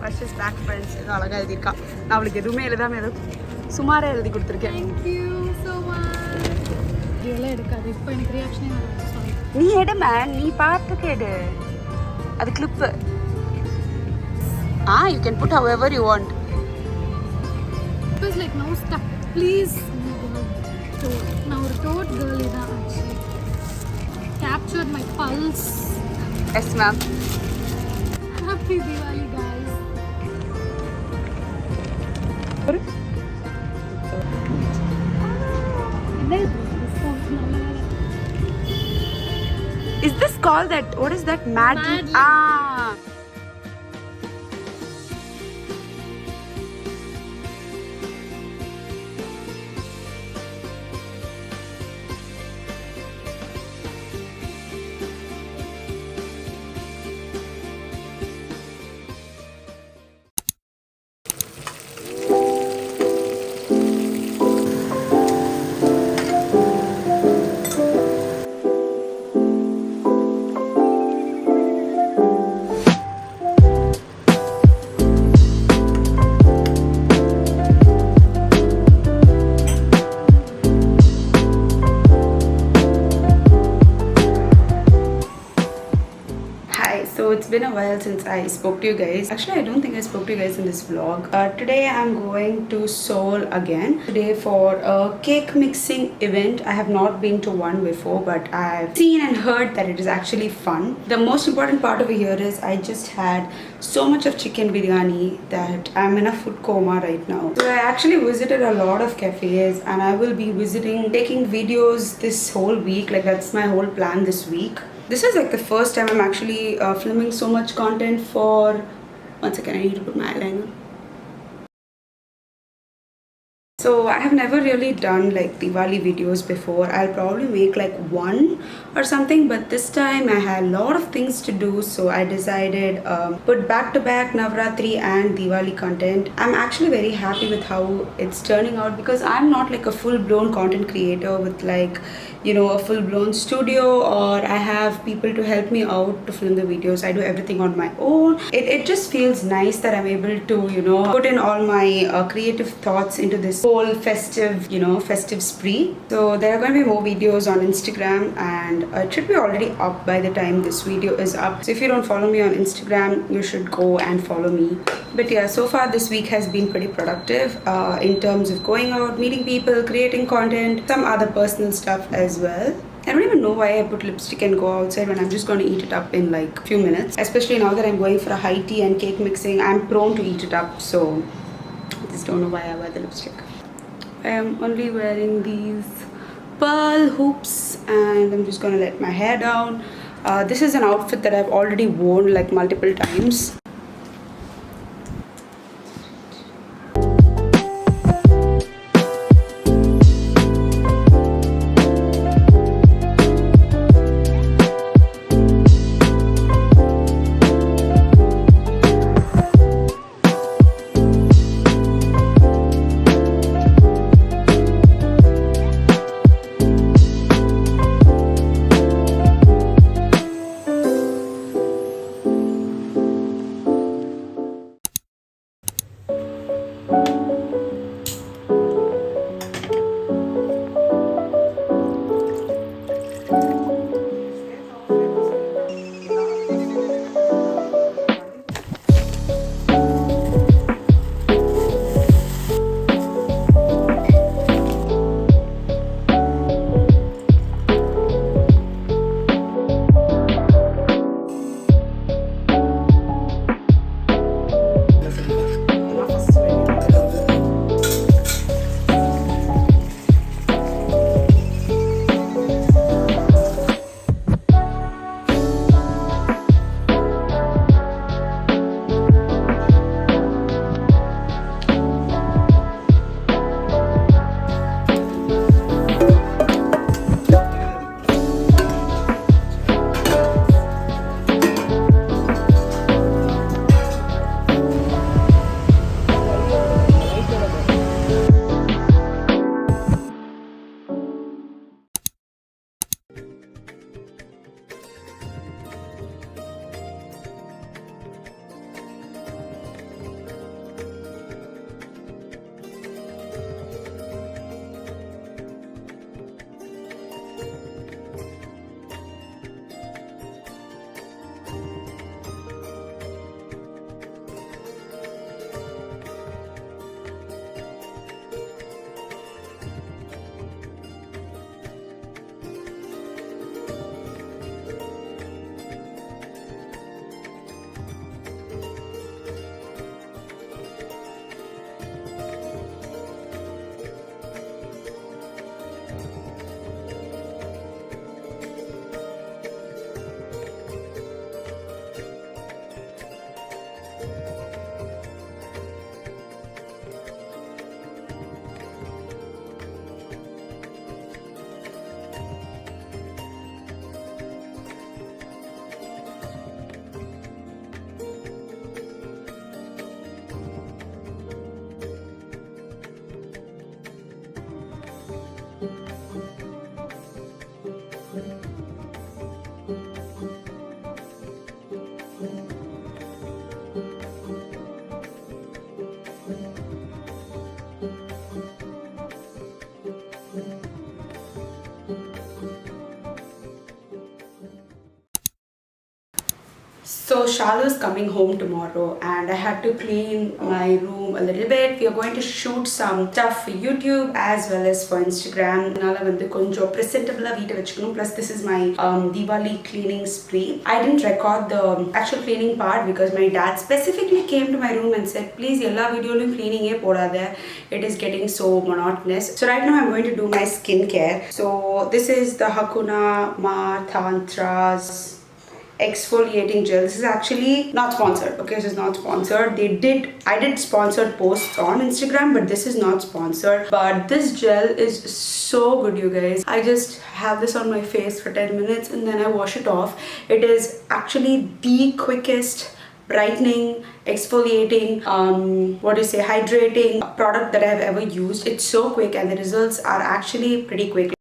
precious black friends. இது அழகா எழுதிருக்கா. நான் அவளுக்கு எதுவுமே எழுதாம ஏதோ சுமாரே எழுதி கொடுத்துருக்கேன். Thank you so much. இதெல்லாம் எடுக்காது. இப்போ எனக்கு ரியாக்ஷனே வராது. சாரி. நீ எடு மேன், நீ பார்த்துக்க எடு. அது clip. You can put however you want. It was like now stuck. Please. Now a toad girl is actually captured my pulse. Yes ma'am. Happy Diwali guys. Is this called that? What is that? Madly? So it's been a while since I spoke to you guys. Actually, I don't think I spoke to you guys in this vlog. Today I'm going to Seoul again. Today for a cake mixing event. I have not been to one before, but I've seen and heard that it is actually fun. The most important part over here is I just had so much of chicken biryani that I'm in a food coma right now. So I actually visited a lot of cafes and I will be taking videos this whole week. Like that's my whole plan this week. This is like the first time I'm actually filming so much content for... One second, I need to put my eyeliner. So I have never really done like Diwali videos before. I'll probably make like one or something, but this time I had a lot of things to do, so I decided put back to back Navratri and Diwali content. I'm actually very happy with how it's turning out because I'm not like a full-blown content creator with like, you know, a full-blown studio or I have people to help me out to film the videos. I do everything on my own. It just feels nice that I'm able to, you know, put in all my creative thoughts into this whole festive, you know, festive spree. So there are going to be more videos on Instagram and it should be already up by the time this video is up. So if you don't follow me on Instagram, you should go and follow me. But yeah, so far this week has been pretty productive in terms of going out, meeting people, creating content, some other personal stuff as well. I don't even know why I put lipstick and go outside when I'm just going to eat it up in like a few minutes. Especially now that I'm going for a high tea and cake mixing, I'm prone to eat it up. So I just don't know why I wear the lipstick. I am only wearing these pearl hoops and I'm just going to let my hair down. This is an outfit that I've already worn like multiple times. So Shalu's coming home tomorrow and I had to clean my room a little bit. We are going to shoot some stuff for YouTube as well as for Instagram. Nala vandu konjam presentable veeta vechukanum. Plus this is my Diwali cleaning spree. I didn't record the actual cleaning part because my dad specifically came to my room and said, please ella video cleaning e podada. It is getting so monotonous. So right now I'm going to do my skincare. So this is the Hakuna Tantra's exfoliating gel. This is actually not sponsored. Okay, this is not sponsored. I did sponsored posts on Instagram, but this is not sponsored. But this gel is so good, you guys. I just have this on my face for 10 minutes and then I wash it off. It is actually the quickest brightening, exfoliating, hydrating product that I have ever used. It's so quick and the results are actually pretty quick.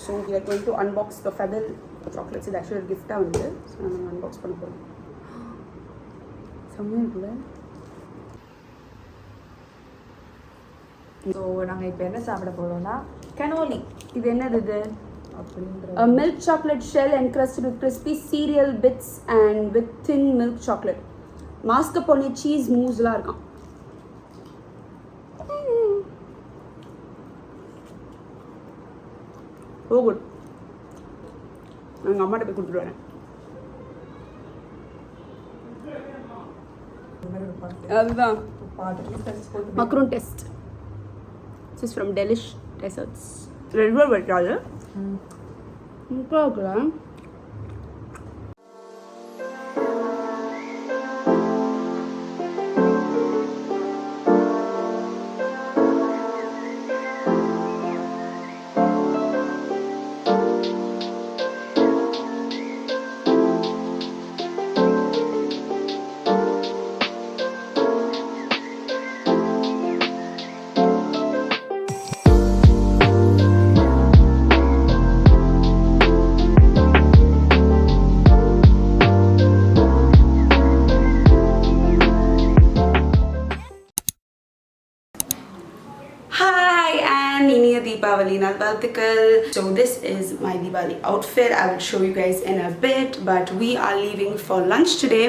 So we are going to unbox the feather chocolates. It's actually a gift so I'm going to unbox it. So நாங்க இப்போ என்ன சாப்பிட போறோம்னா cannoli. இது என்னது இது? A milk chocolate shell encrusted with crispy cereal bits and with thin milk chocolate. Mascarpone cheese mousse la irukam. So good. I'm going to put it. Macaron test. This is from Delish Desserts. Red velvet, rather. Deepavali Nalvaltikal. So this is my Diwali outfit. I will show you guys in a bit, but we are leaving for lunch today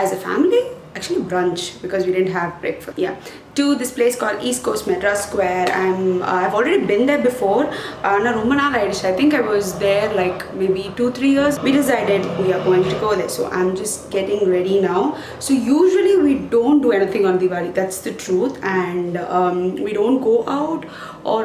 as a family. Actually brunch because we didn't have breakfast. Yeah, to this place called East Coast Madras Square. I've already been there before. I think I was there like maybe 2-3 years. We decided we are going to go there, so I'm just getting ready now. So usually we don't do anything on Diwali, that's the truth, and we don't go out or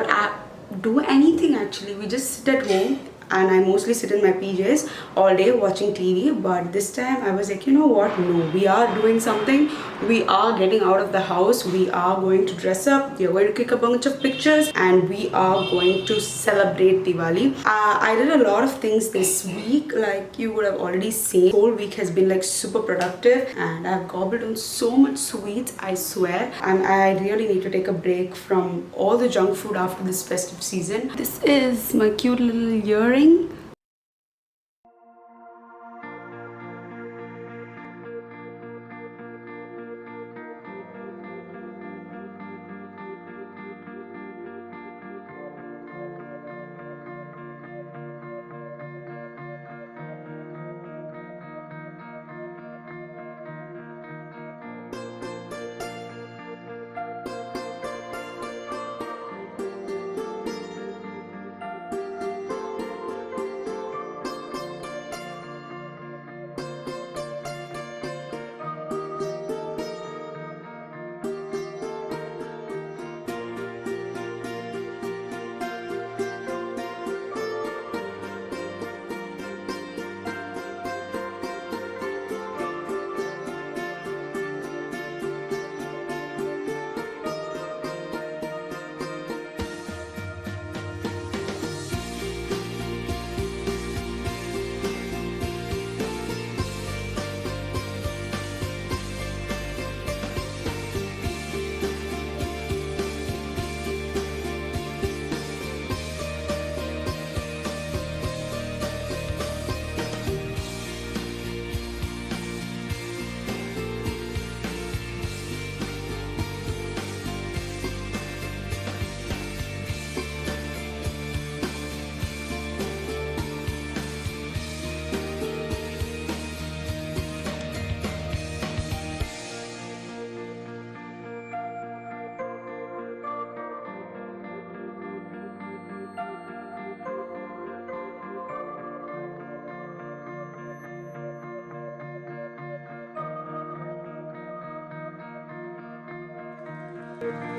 do anything actually. We just sit at home and I mostly sit in my PJs all day watching TV. But this time I was like, you know what, no, we are doing something. We are getting out of the house. We are going to dress up. We are going to click a bunch of pictures and we are going to celebrate Diwali. I did a lot of things this week, like you would have already seen. The whole week has been like super productive and I've gobbled on so much sweets, I swear. I really need to take a break from all the junk food after this festive season. This is my cute little earring. Bye.